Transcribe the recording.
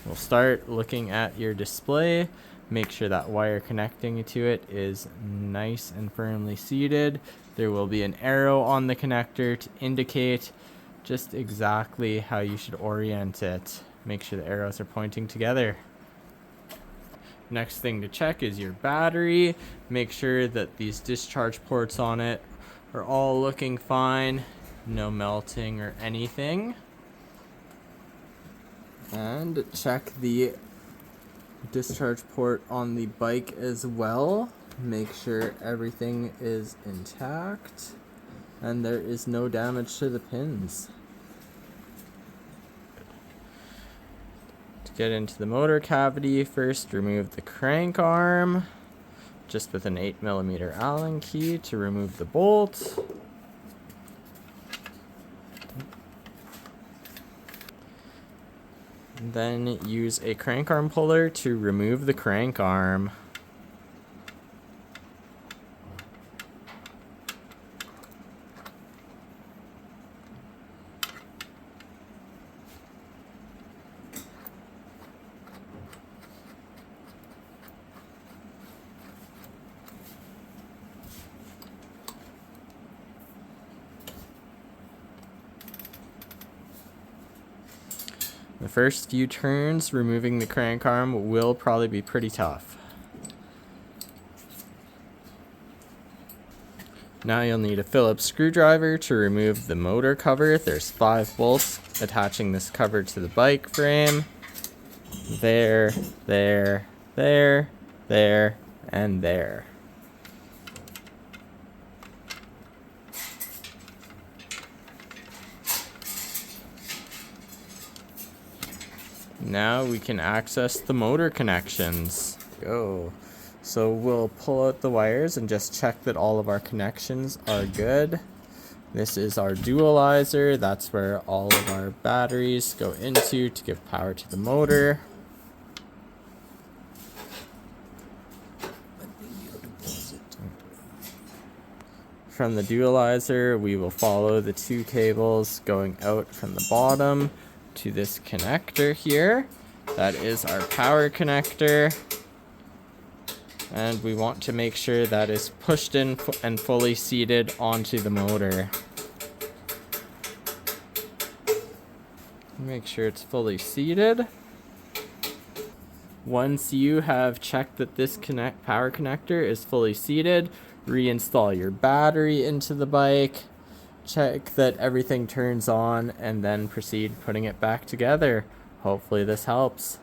We'll start looking at your display. Make sure that wire connecting to it is nice and firmly seated. There will be an arrow on the connector to indicate just exactly how you should orient it. Make sure the arrows are pointing together. Next thing to check is your battery. Make sure that these discharge ports on it are all looking fine. No melting or anything. And check the discharge port on the bike as well. Make sure everything is intact and there is no damage to the pins. To get into the motor cavity, first remove the crank arm just with an 8mm Allen key to remove the bolt. Then use a crank arm puller to remove the crank arm. The first few turns, removing the crank arm will probably be pretty tough. Now you'll need a Phillips screwdriver to remove the motor cover. There's 5 bolts attaching this cover to the bike frame. There, there, there, there, and there. Now we can access the motor connections. Go. So we'll pull out the wires and just check that all of our connections are good. This is our dualizer. That's where all of our batteries go into to give power to the motor. From the dualizer, we will follow the 2 cables going out from the bottom to this connector here. That is our power connector. And we want to make sure that is pushed in and fully seated onto the motor. Make sure it's fully seated. Once you have checked that this power connector is fully seated, reinstall your battery into the bike. Check that everything turns on and then proceed putting it back together. Hopefully this helps.